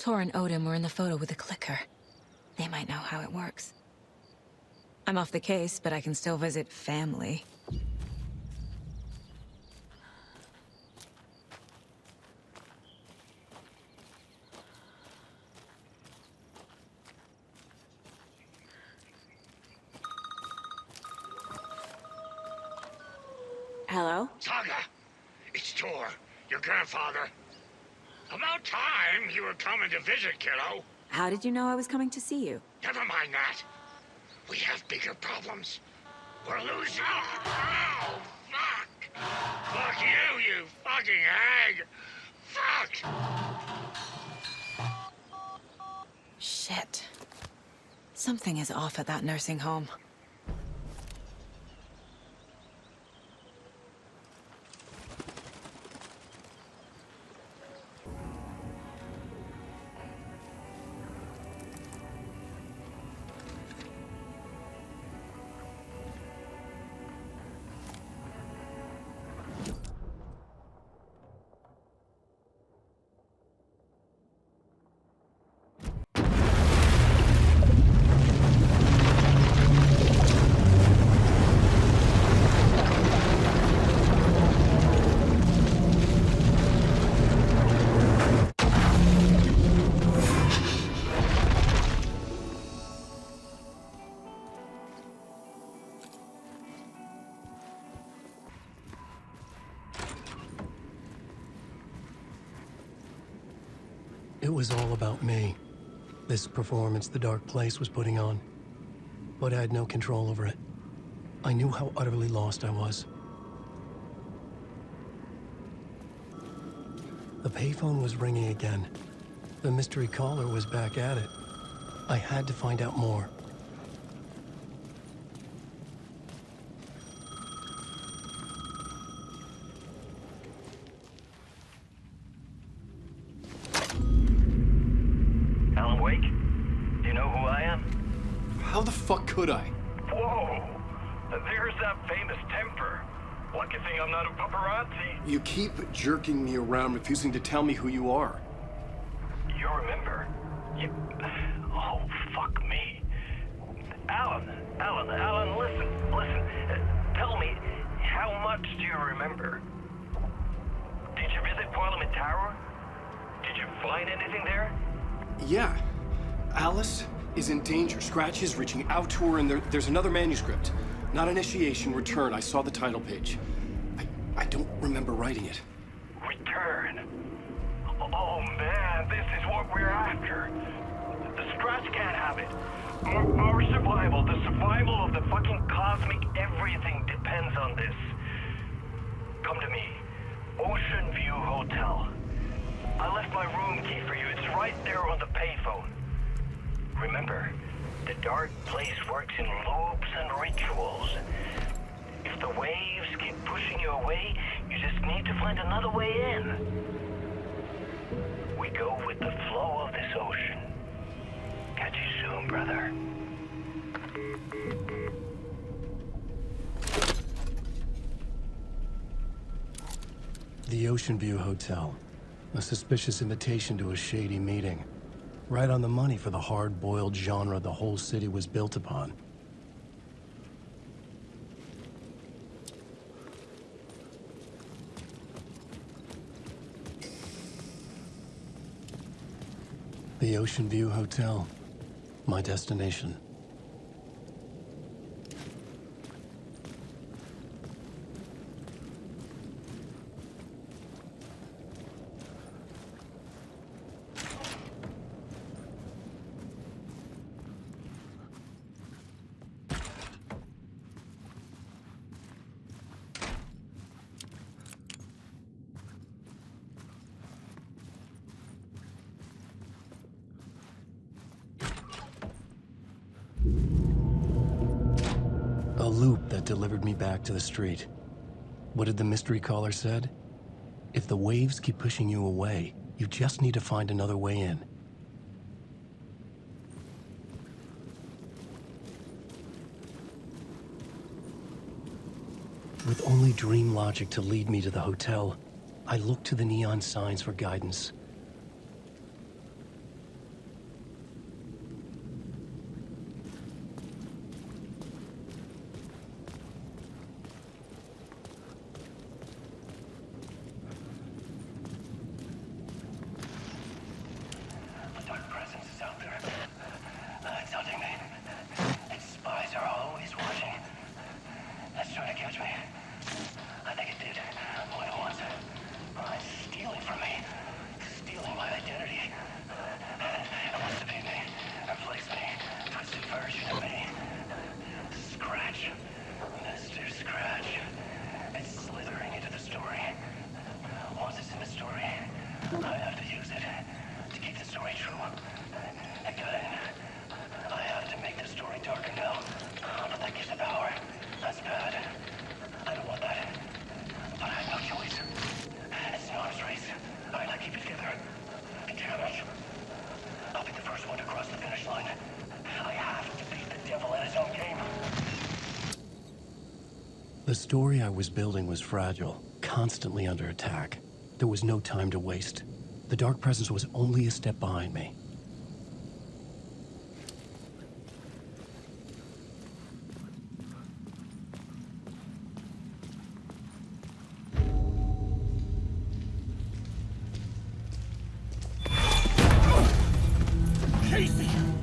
Tor and Odin were in the photo with a clicker. They might know how it works. I'm off the case, but I can still visit family. Hello? Saga! It's Tor, your grandfather. About time you were coming to visit, kiddo. How did you know I was coming to see you? Never mind that. We have bigger problems. We're losing... Oh, fuck! Fuck you, you fucking hag! Fuck! Shit. Something is off at that nursing home. It was all about me. This performance the Dark Place was putting on. But I had no control over it. I knew how utterly lost I was. The payphone was ringing again. The mystery caller was back at it. I had to find out more. How the fuck could I? Whoa! There's that famous temper. Lucky thing I'm not a paparazzi. You keep jerking me around, refusing to tell me who you are. You remember? Oh, fuck me. Alan, listen. Tell me, how much do you remember? Did you visit Parliament Tower? Did you find anything there? Yeah. Alice is in danger. Scratch is reaching out to her, and there's another manuscript. Not initiation, return. I saw the title page. I don't remember writing it. Return? Oh man, this is what we're after. The Scratch can't have it. Our survival, the survival of the fucking cosmic everything depends on this. Come to me. Ocean View Hotel. I left my room key for you. It's right there on the payphone. Remember, the Dark Place works in loops and rituals. If the waves keep pushing you away, you just need to find another way in. We go with the flow of this ocean. Catch you soon, brother. The Ocean View Hotel. A suspicious invitation to a shady meeting. Right on the money for the hard-boiled genre the whole city was built upon. The Ocean View Hotel. My destination. A loop that delivered me back to the street. What did the mystery caller said? If the waves keep pushing you away, you just need to find another way in. With only dream logic to lead me to the hotel, I looked to the neon signs for guidance. The story I was building was fragile, constantly under attack. There was no time to waste. The Dark Presence was only a step behind me.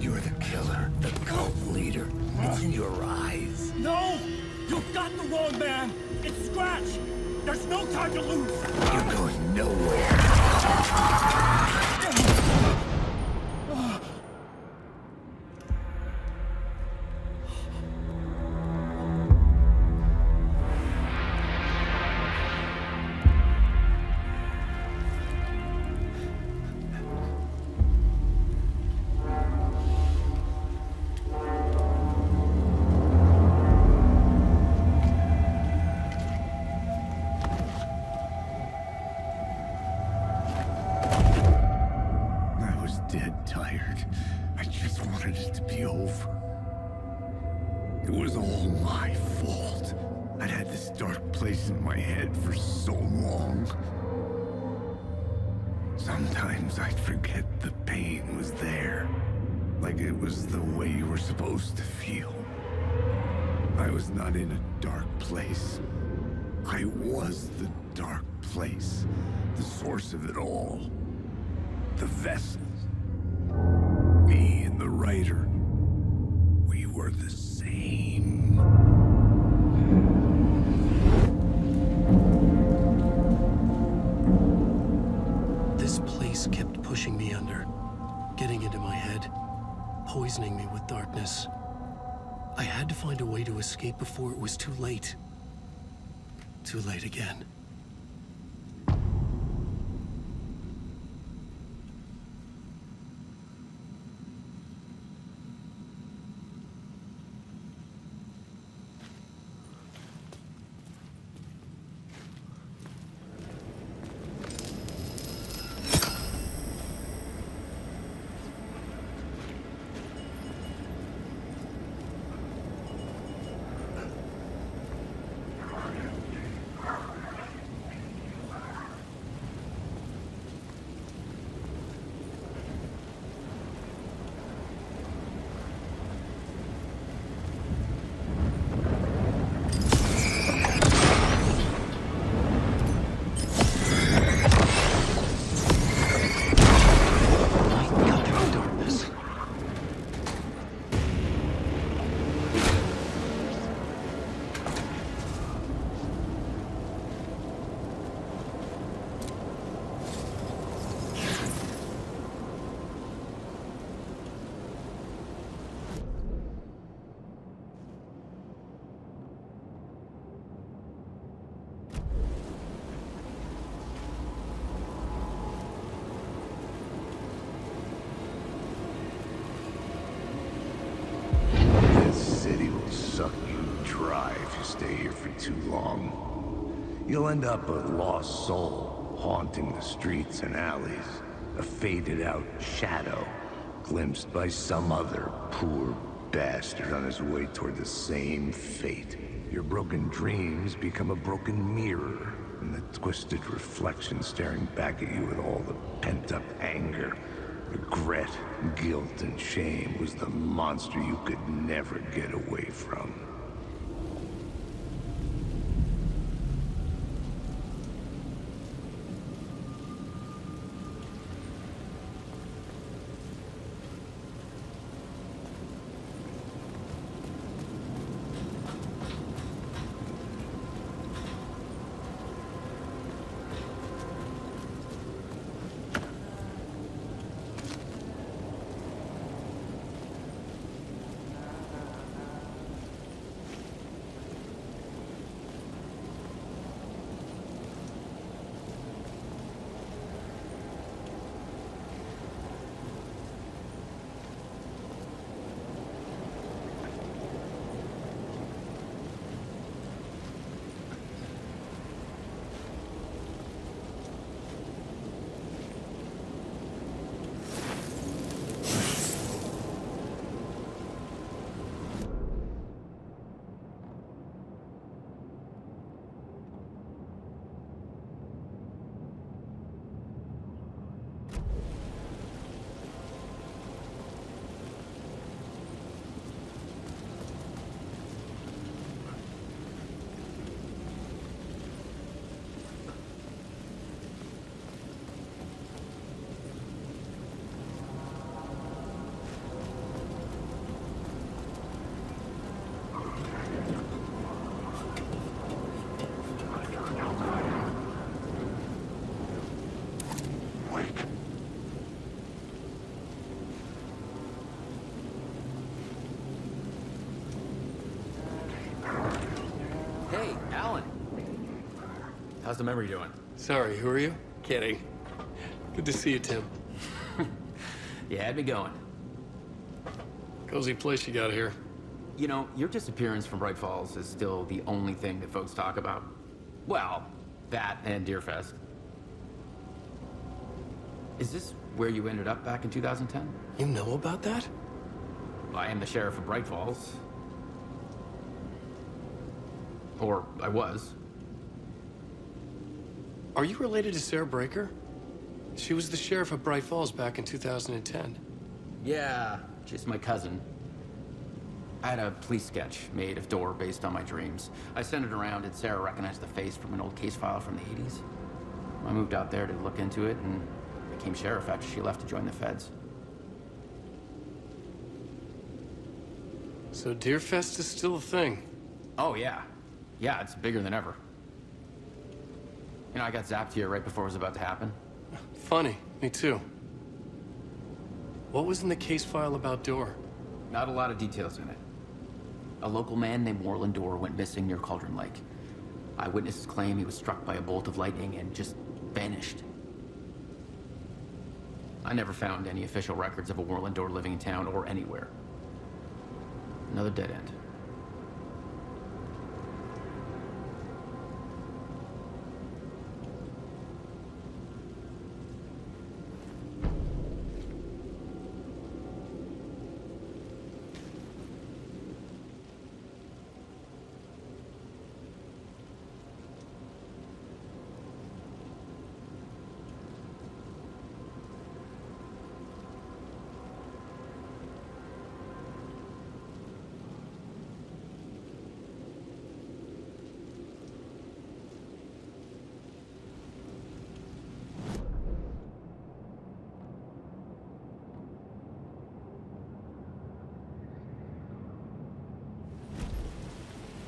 You're the killer, the cult leader. It's in your eyes. No! You've got the wrong man! It's Scratch! There's no time to lose! You're going nowhere. Dead tired. I just wanted it to be over. It was all my fault. I'd had this dark place in my head for so long. Sometimes I'd forget the pain was there. Like it was the way you were supposed to feel. I was not in a dark place. I was the dark place. The source of it all. The vessel. Me and the writer, we were the same. This place kept pushing me under, getting into my head, poisoning me with darkness. I had to find a way to escape before it was too late. Too late again. Suck you dry if you stay here for too long. You'll end up a lost soul, haunting the streets and alleys. A faded-out shadow, glimpsed by some other poor bastard on his way toward the same fate. Your broken dreams become a broken mirror, and the twisted reflection staring back at you with all the pent-up anger. Regret, guilt, and shame was the monster you could never get away from. Hey, Alan. How's the memory doing? Sorry, who are you? Kidding. Good to see you, Tim. You had me going. Cozy place you got here. You know, your disappearance from Bright Falls is still the only thing that folks talk about. Well, that and Deerfest. Is this where you ended up back in 2010? You know about that? I am the sheriff of Bright Falls. Or I was. Are you related to Sarah Breaker? She was the sheriff of Bright Falls back in 2010. Yeah, she's my cousin. I had a police sketch made of Door based on my dreams. I sent it around and Sarah recognized the face from an old case file from the 80s. I moved out there to look into it and became sheriff after she left to join the feds. So Deerfest is still a thing? Oh, yeah. Yeah, it's bigger than ever. You know, I got zapped here right before it was about to happen. Funny, me too. What was in the case file about Door? Not a lot of details in it. A local man named Warland Door went missing near Cauldron Lake. Eyewitnesses claim he was struck by a bolt of lightning and just vanished. I never found any official records of a Warland Door living in town or anywhere. Another dead end.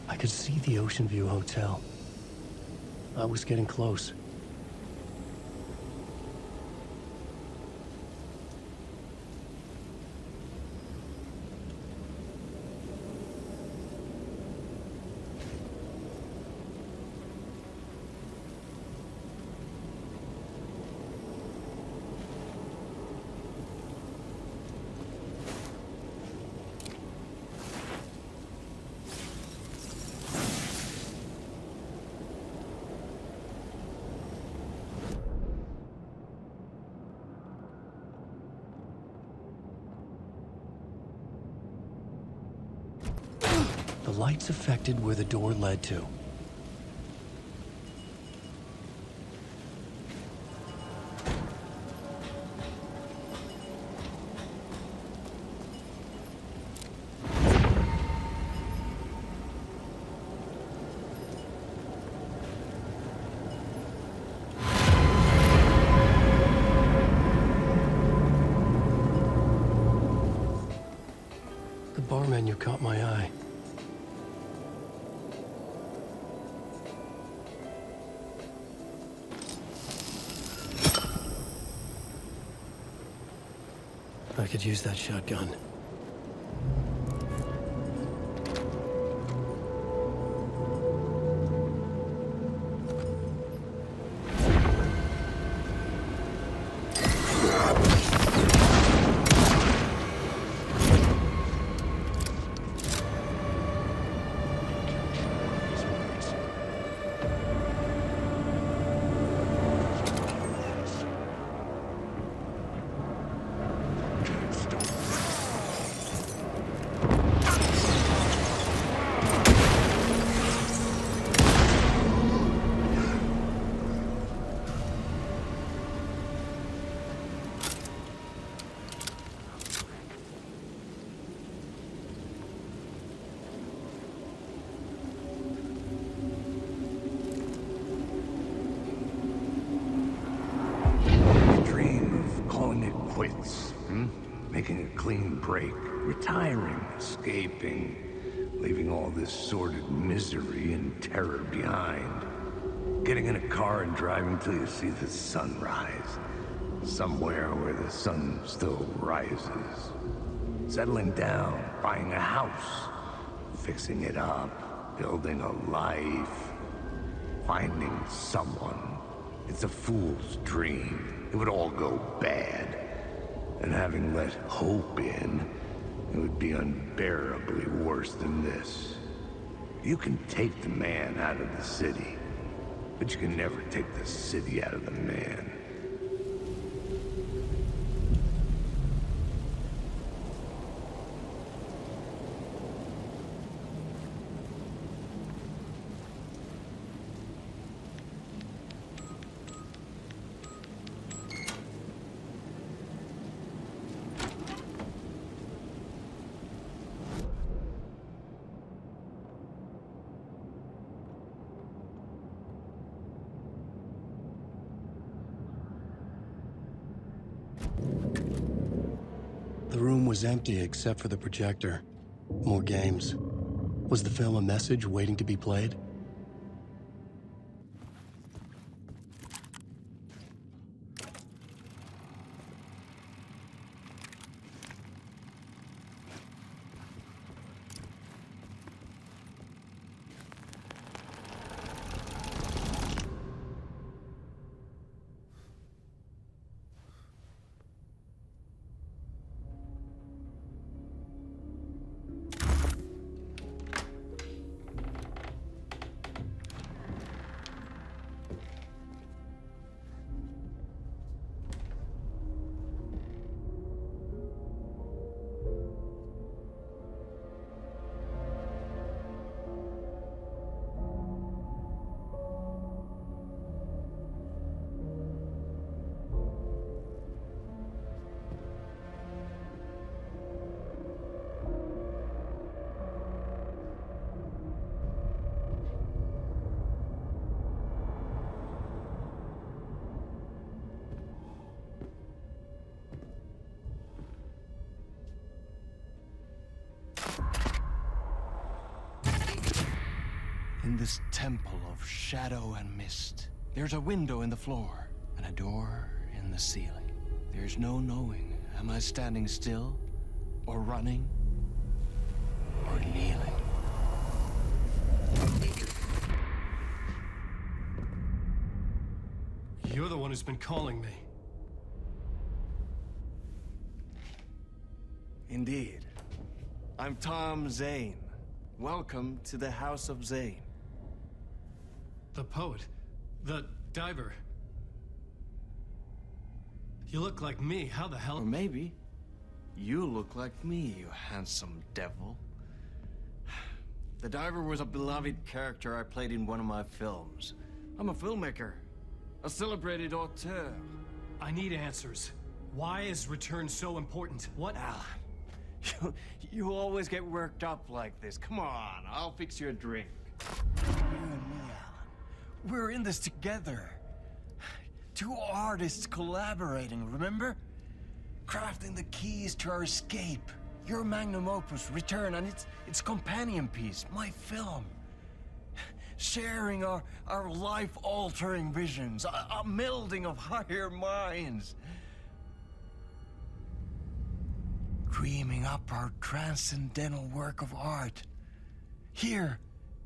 I could see the Ocean View Hotel. I was getting close. The lights affected where the door led to. The bar menu caught my eye. I could use that shotgun. Making a clean break, retiring, escaping, leaving all this sordid misery and terror behind. Getting in a car and driving till you see the sunrise. somewhere where the sun still rises. Settling down, buying a house, fixing it up, building a life, finding someone. It's a fool's dream. It would all go bad. And having let hope in, it would be unbearably worse than this. You can take the man out of the city, but you can never take the city out of the man. The room was empty except for the projector. More games. Was the film a message waiting to be played? In this temple of shadow and mist, there's a window in the floor and a door in the ceiling. There's no knowing, am I standing still, or running, or kneeling? You're the one who's been calling me. Indeed. I'm Tom Zane. Welcome to the House of Zane. The poet. The diver. You look like me. How the hell? Or maybe you look like me, you handsome devil. The diver was a beloved character I played in one of my films. I'm a filmmaker, a celebrated auteur. I need answers. Why is Return so important? What? Alan, you always get worked up like this. Come on, I'll fix you a drink. You and me, Alan. We're in this together. Two artists collaborating, remember? Crafting the keys to our escape. Your magnum opus, Return, and its companion piece, my film. Sharing our life-altering visions, a melding of higher minds. Dreaming up our transcendental work of art. Here,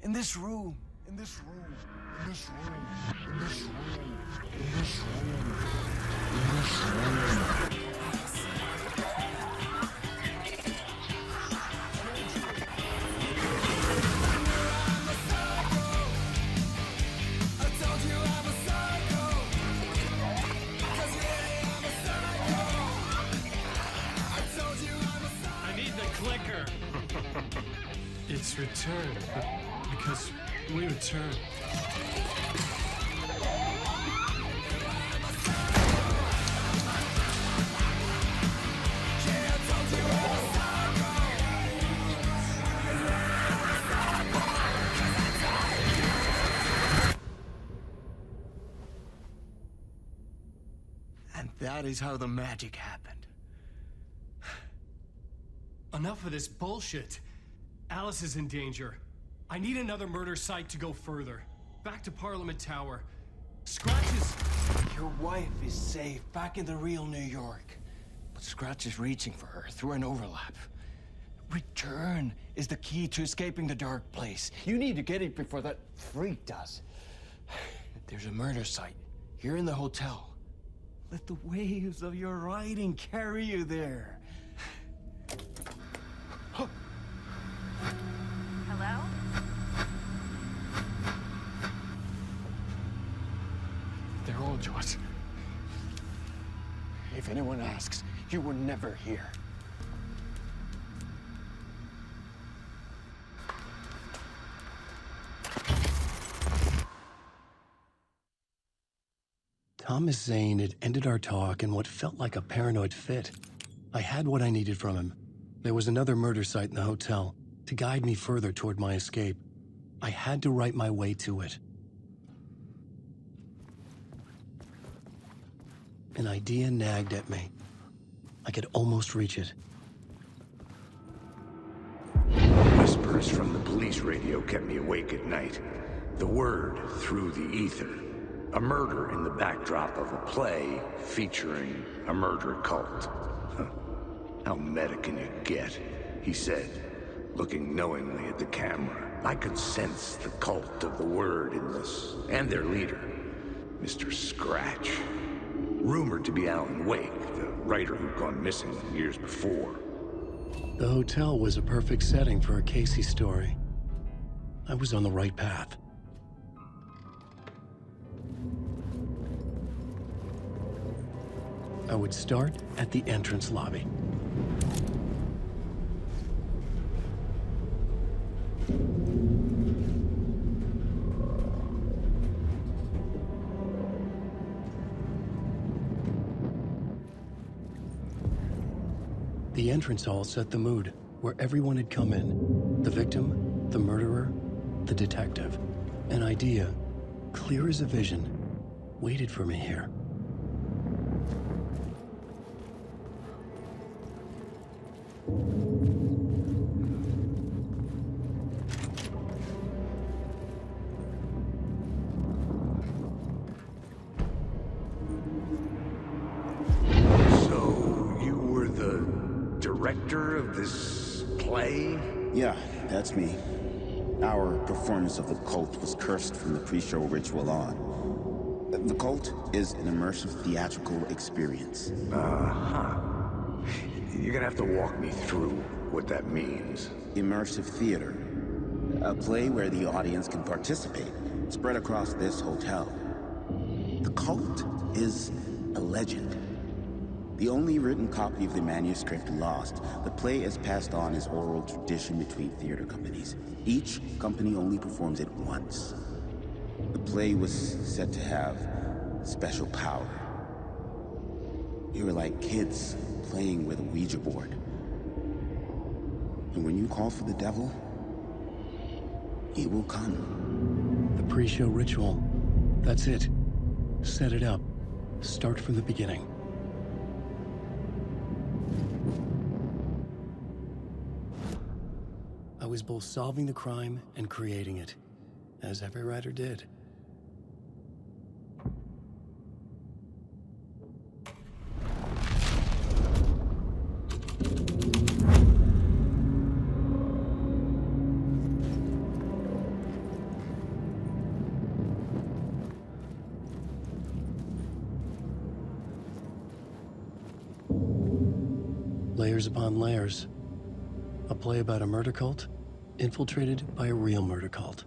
in this room, in this room, in this room, in this room, in this room, in this room. It's Return, because we return. And that is how the magic happened. Enough of this bullshit. Alice is in danger. I need another murder site to go further. Back to Parliament Tower. Scratch is... Your wife is safe, back in the real New York. But Scratch is reaching for her through an overlap. Return is the key to escaping the dark place. You need to get it before that freak does. There's a murder site here in the hotel. Let the waves of your writing carry you there. Hello? They're all to us. If anyone asks, you were never here. Thomas Zane had ended our talk in what felt like a paranoid fit. I had what I needed from him. There was another murder site in the hotel to guide me further toward my escape. I had to write my way to it. An idea nagged at me. I could almost reach it. Whispers from the police radio kept me awake at night. The word through the ether. A murder in the backdrop of a play featuring a murder cult. Huh. How meta can you get? He said, looking knowingly at the camera. I could sense the cult of the word in this, and their leader, Mr. Scratch. Rumored to be Alan Wake, the writer who'd gone missing years before. The hotel was a perfect setting for a Casey story. I was on the right path. I would start at the entrance lobby. The entrance hall set the mood, where everyone had come in. The victim, the murderer, the detective. An idea, clear as a vision, waited for me here. Director of this play? Yeah, that's me. Our performance of the cult was cursed from the pre-show ritual on. The cult is an immersive theatrical experience. Uh-huh. You're gonna have to walk me through what that means. Immersive theater. A play where the audience can participate, spread across this hotel. The cult is a legend. The only written copy of the manuscript lost, the play is passed on as oral tradition between theater companies. Each company only performs it once. The play was said to have special power. You were like kids playing with a Ouija board. And when you call for the devil, he will come. The pre-show ritual. That's it. Set it up. Start from the beginning. I was both solving the crime and creating it, as every writer did. Layers upon layers. A play about a murder cult, infiltrated by a real murder cult.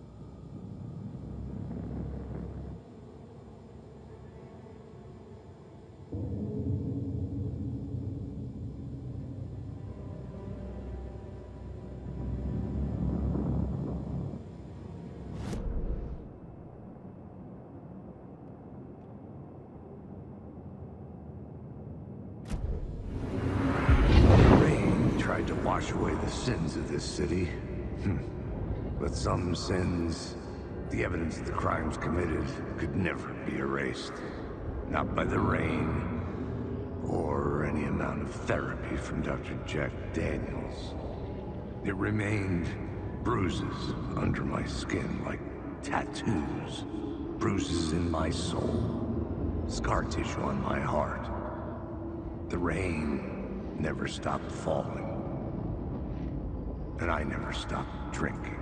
To wash away the sins of this city. But some sins, the evidence of the crimes committed, could never be erased. Not by the rain, or any amount of therapy from Dr. Jack Daniels. It remained bruises under my skin, like tattoos. Bruises in my soul. Scar tissue on my heart. The rain never stopped falling. And I never stopped drinking.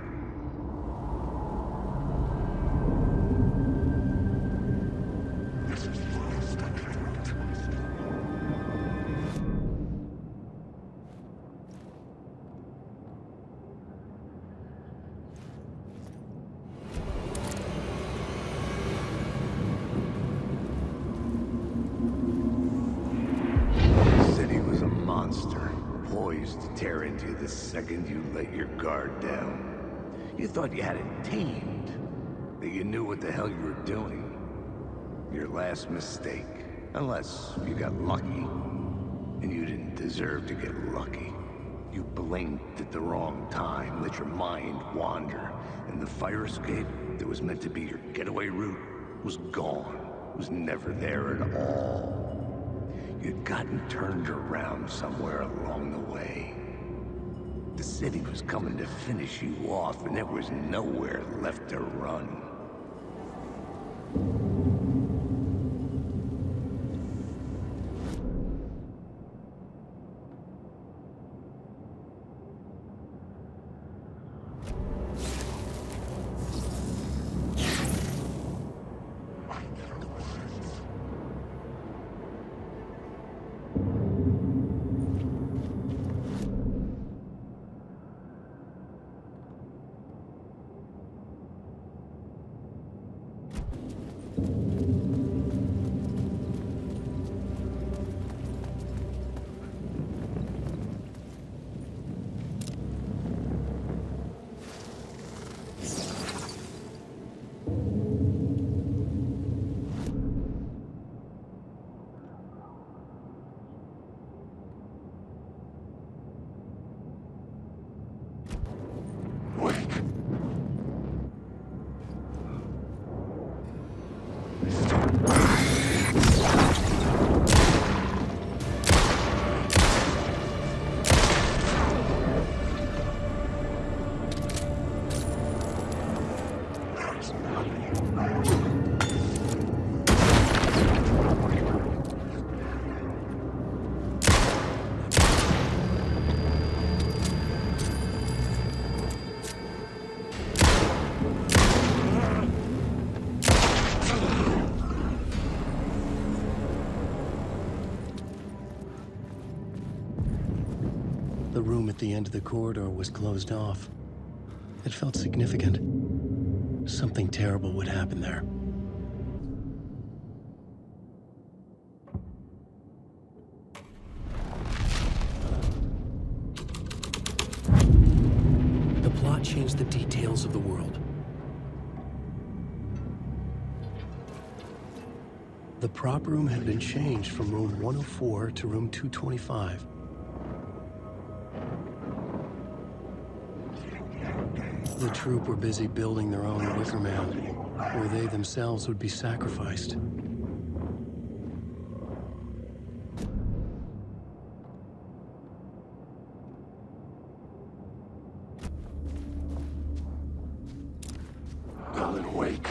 The second you let your guard down. You thought you had it tamed, that you knew what the hell you were doing. Your last mistake, unless you got lucky, and you didn't deserve to get lucky. You blinked at the wrong time, let your mind wander, and the fire escape that was meant to be your getaway route was gone, was never there at all. You'd gotten turned around somewhere along the way. The city was coming to finish you off, and there was nowhere left to run. The room at the end of the corridor was closed off. It felt significant. Something terrible would happen there. The plot changed the details of the world. The prop room had been changed from room 104 to room 225. The troupe were busy building their own Wicker Man, where they themselves would be sacrificed. Alan, wake.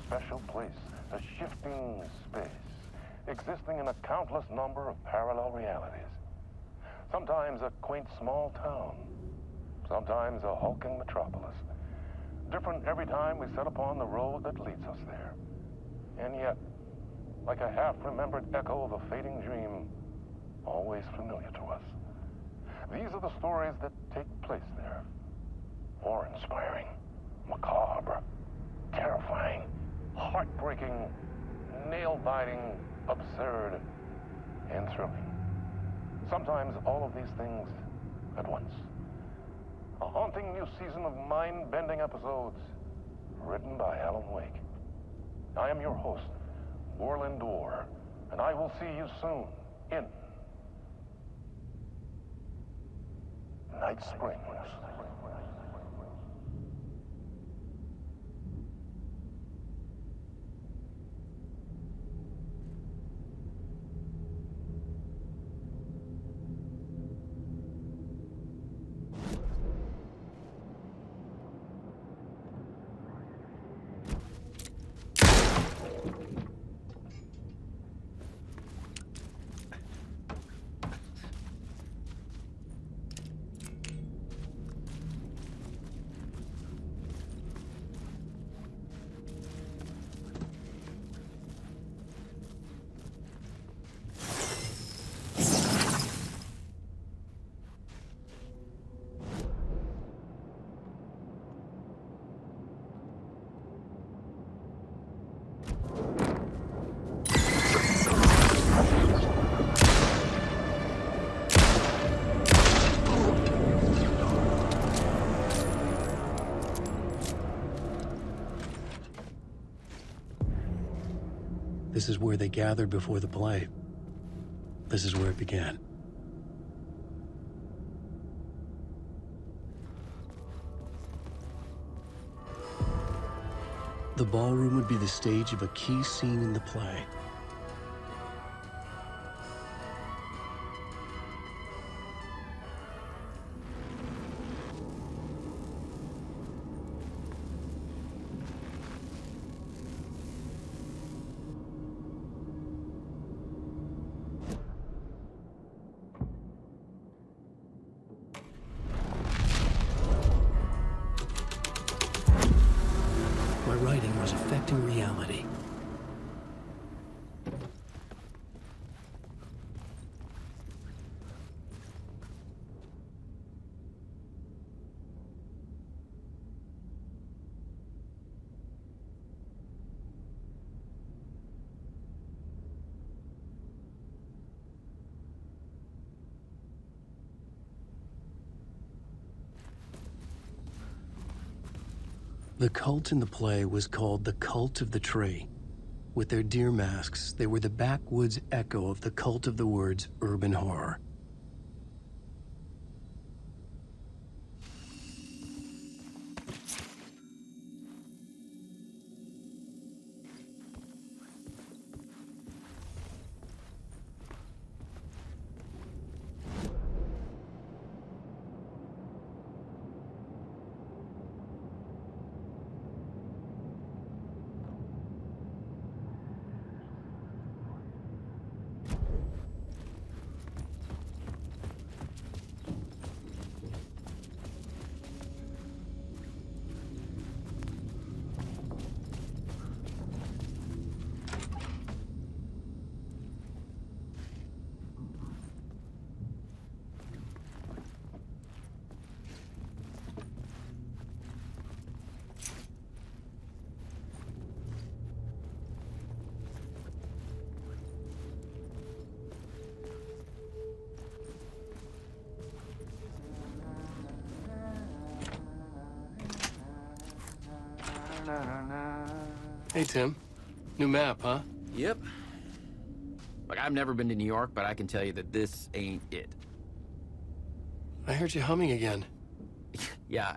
special place, a shifting space, existing in a countless number of parallel realities. Sometimes a quaint small town, sometimes a hulking metropolis. different every time we set upon the road that leads us there. And yet, like a half-remembered echo of a fading dream, always familiar to us. These are the stories that take place there. Awe-inspiring, macabre, terrifying, heartbreaking, nail-biting, absurd, and thrilling. Sometimes all of these things at once. A haunting new season of mind-bending episodes written by Alan Wake. I am your host, Warland Orr, and I will see you soon in Night Springs. This is where they gathered before the play. This is where it began. The ballroom would be the stage of a key scene in the play. My writing was affecting reality. The cult in the play was called the Cult of the Tree. With their deer masks, they were the backwoods echo of the cult of the words urban horror. Hey, Tim. New map, huh? Yep. Like, I've never been to New York, but I can tell you that this ain't it. I heard you humming again. Yeah,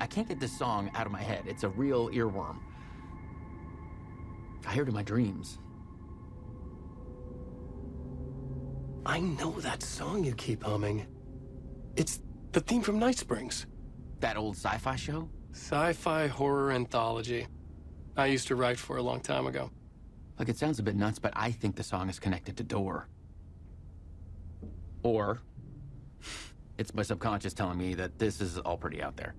I can't get this song out of my head. It's a real earworm. I hear it in my dreams. I know that song you keep humming. It's the theme from Night Springs. That old sci-fi show? Sci-fi horror anthology. I used to write for a long time ago. Like, it sounds a bit nuts, but I think the song is connected to Door. Or it's my subconscious telling me that this is all pretty out there.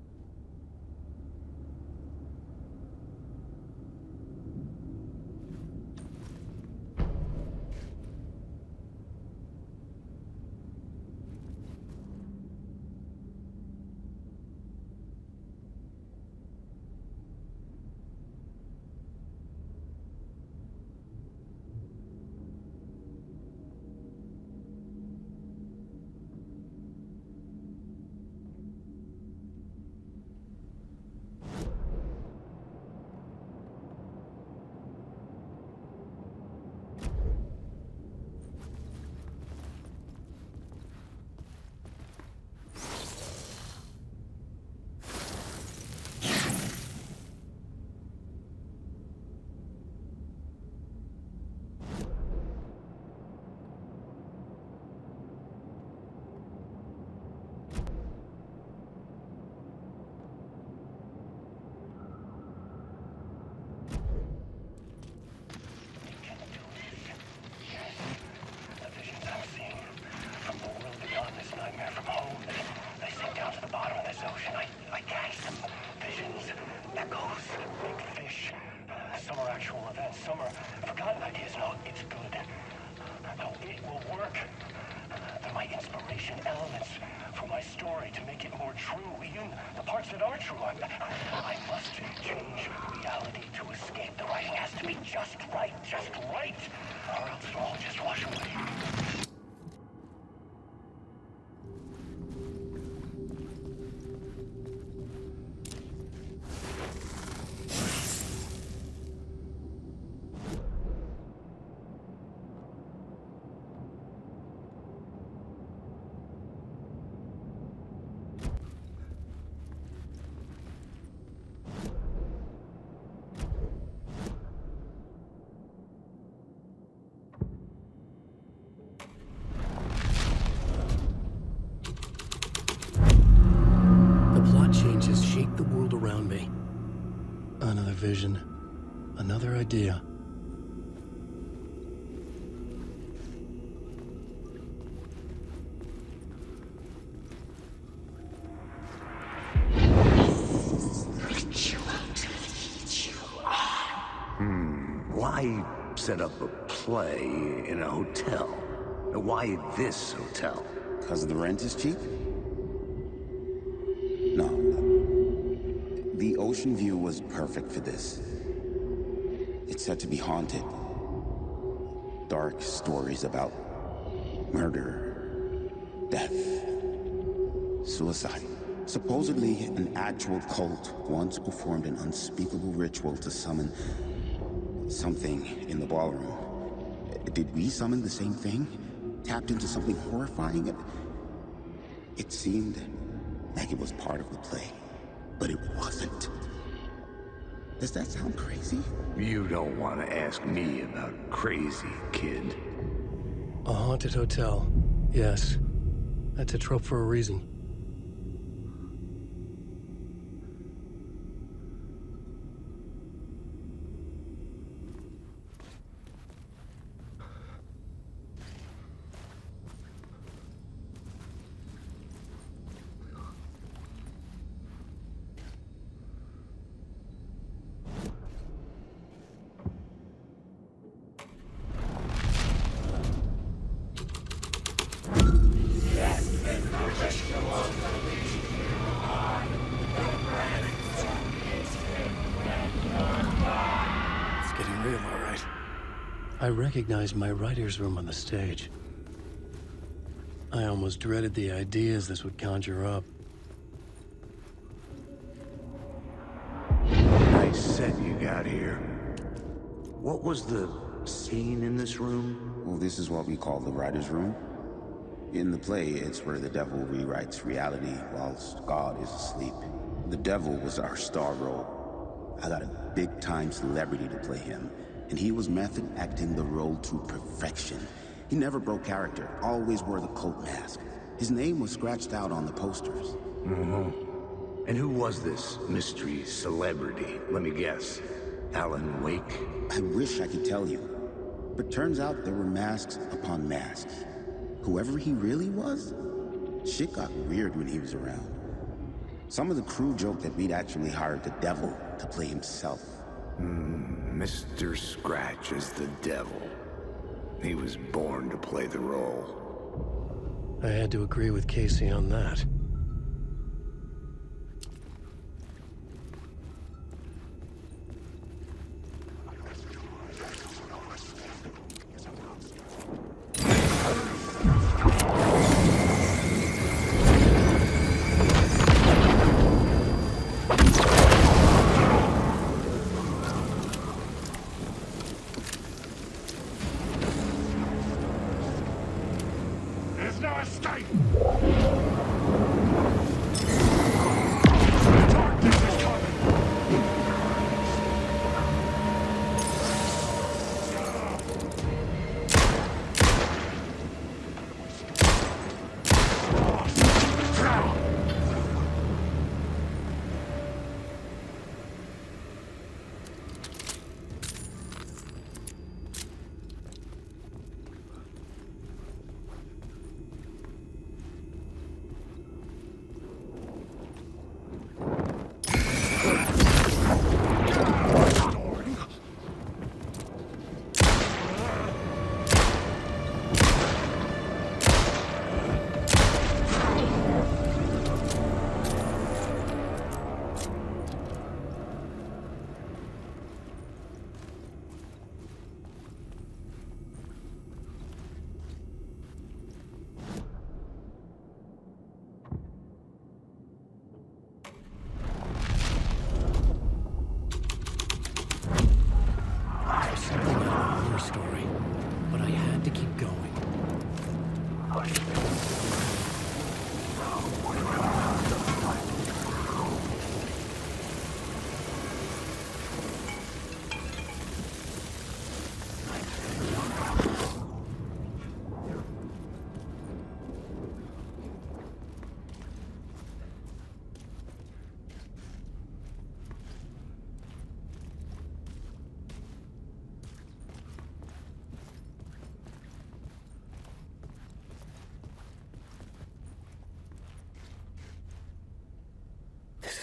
my inspiration, elements for my story to make it more true, even the parts that are true. I must change reality to escape. The writing has to be just right, or else it'll all just wash away. Changes shape the world around me. Another vision, another idea. Why set up a play in a hotel? Why this hotel? Because the rent is cheap? No. The ocean view was perfect for this. It's said to be haunted. Dark stories about murder, death, suicide. Supposedly, an actual cult once performed an unspeakable ritual to summon something in the ballroom. Did we summon the same thing? Tapped into something horrifying? It seemed like it was part of the play, but it wasn't. Does that sound crazy? You don't want to ask me about crazy, kid. A haunted hotel. Yes. That's a trope for a reason. I recognized my writer's room on the stage. I almost dreaded the ideas this would conjure up. Nice set you got here. What was the scene in this room? Well, this is what we call the writer's room. In the play, it's where the devil rewrites reality whilst God is asleep. The devil was our star role. I got a big-time celebrity to play him, and he was method acting the role to perfection. He never broke character, always wore the cult mask. His name was scratched out on the posters. And who was this mystery celebrity? Let me guess. Alan Wake? I wish I could tell you, but turns out there were masks upon masks. Whoever he really was, shit got weird when he was around. Some of the crew joked that we'd actually hired the devil to play himself. Mr. Scratch is the devil. He was born to play the role. I had to agree with Casey on that.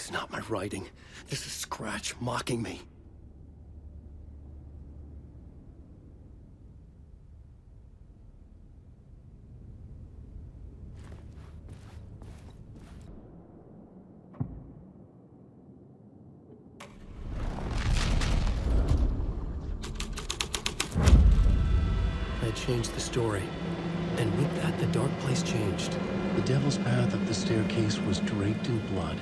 is not my writing. This is Scratch mocking me. I changed the story. And with that, the dark place changed. The devil's path up the staircase was draped in blood.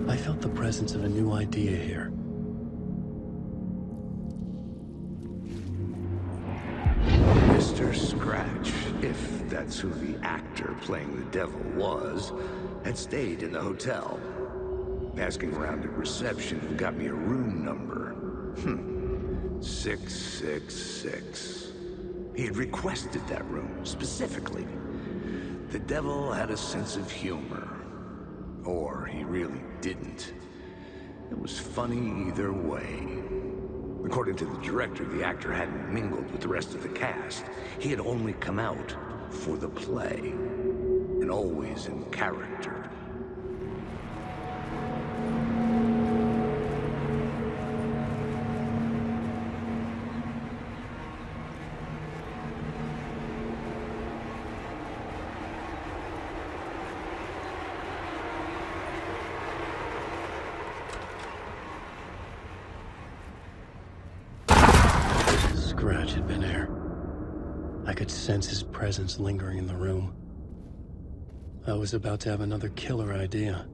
I felt the presence of a new idea here. Mr. Scratch, if that's who the actor playing the devil was, had stayed in the hotel. Asking around at reception got me a room number. 666. He had requested that room, specifically. The devil had a sense of humor. Or he really didn't. It was funny either way. According to the director, the actor hadn't mingled with the rest of the cast. He had only come out for the play, and always in character. Scratch had been here. I could sense his presence lingering in the room. I was about to have another killer idea.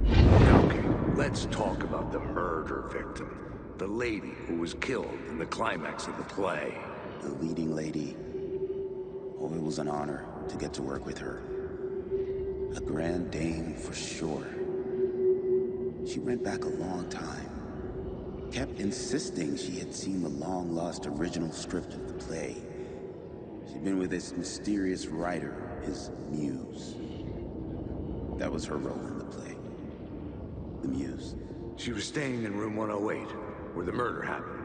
Okay, let's talk about the murder victim. The lady who was killed in the climax of the play. The leading lady. Oh, it was an honor to get to work with her. A grand dame for sure. She went back a long time. Kept insisting she had seen the long-lost original script of the play. She'd been with this mysterious writer, his muse. That was her role in the play. The muse. She was staying in room 108, where the murder happened.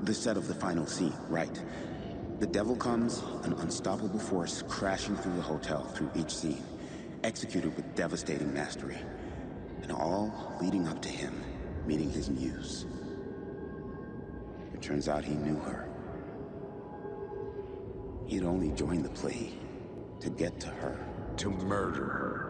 The set of the final scene, right. The devil comes, an unstoppable force crashing through the hotel through each scene, executed with devastating mastery. And all leading up to him meeting his muse. It turns out he knew her. He'd only joined the play to get to her. To murder her.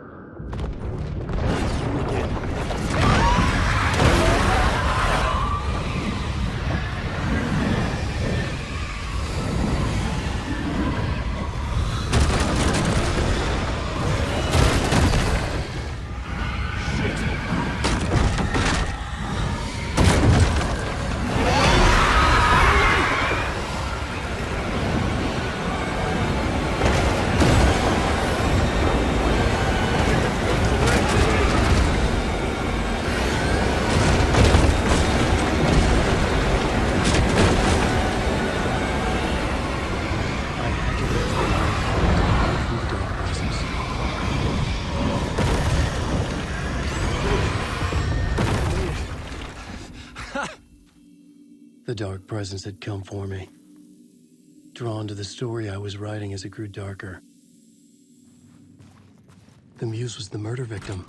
The dark presence had come for me, drawn to the story I was writing as it grew darker. The muse was the murder victim.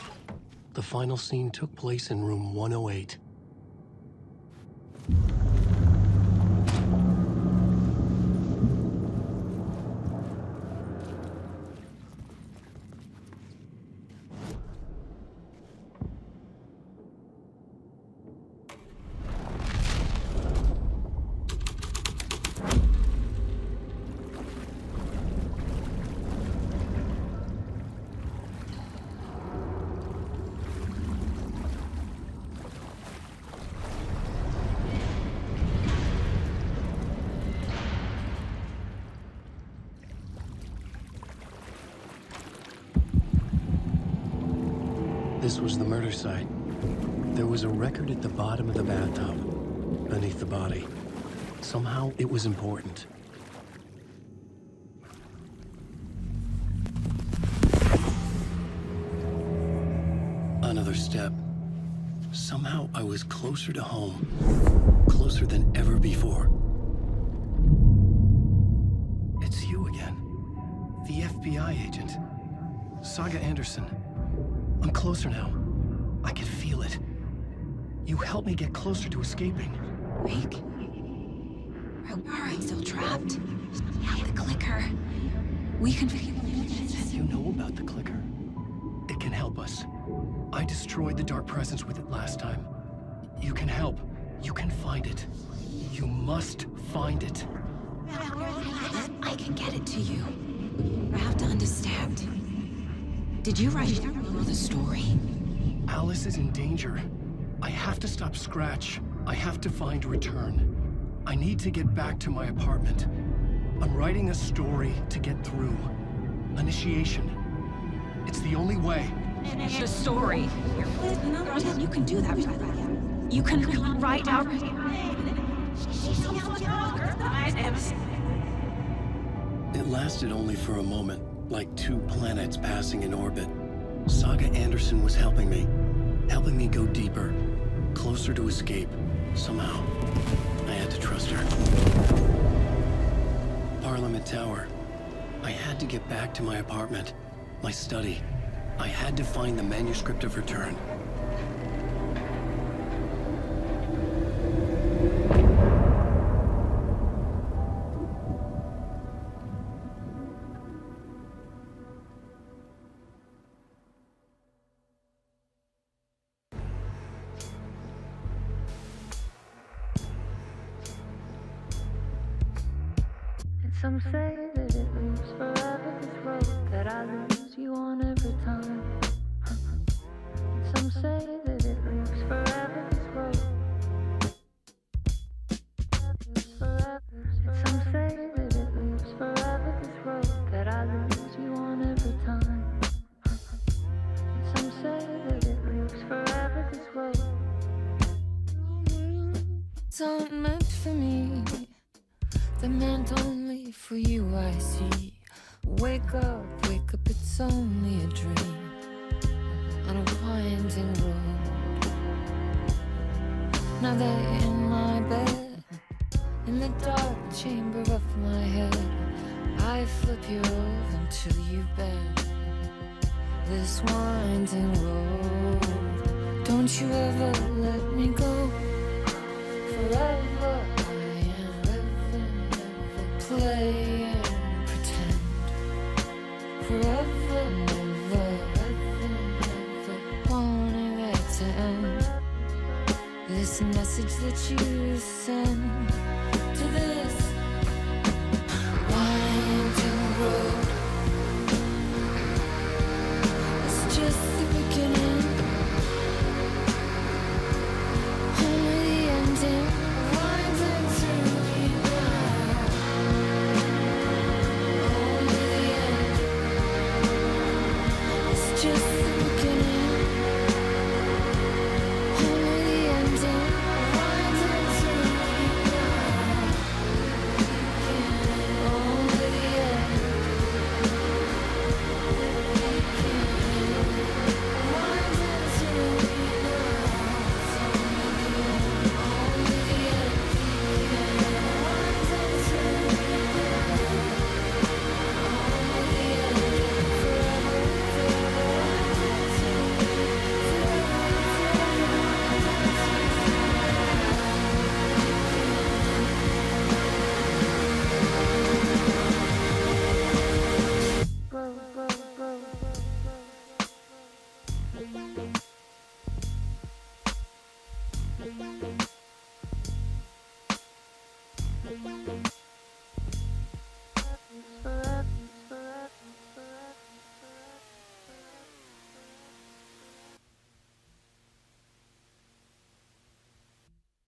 The final scene took place in room 108. This was the murder site. There was a record at the bottom of the bathtub, beneath the body. Somehow, it was important. Another step. Somehow, I was closer to home. Closer than ever before. It's you again. The FBI agent. Saga Anderson. I'm closer now. I can feel it. You helped me get closer to escaping. Wake? Are we still trapped? The clicker. We can... You know about the clicker? It can help us. I destroyed the dark presence with it last time. You can help. You can find it. You must find it. I can get it to you. I have to understand. Did you write the story? Alice is in danger. I have to stop Scratch. I have to find Return. I need to get back to my apartment. I'm writing a story to get through. Initiation. It's the only way. The story. You can do that. You can write out... It lasted only for a moment, like two planets passing in orbit. Saga Anderson was helping me go deeper, closer to escape. Somehow, I had to trust her. Parliament Tower. I had to get back to my apartment, my study. I had to find the manuscript of Return. Some say that it moves forever, this road that I lose you on every time. Some say that it moves forever, this road. Some say that it moves forever, this road that I lose you on every time. Some say that it moves forever, this road. It's not meant for me. The meant only for you, I see. Wake up, it's only a dream on a winding road. Now they're in my bed, in the dark chamber of my head. I flip you over until you bend this winding road. Don't you ever let me go.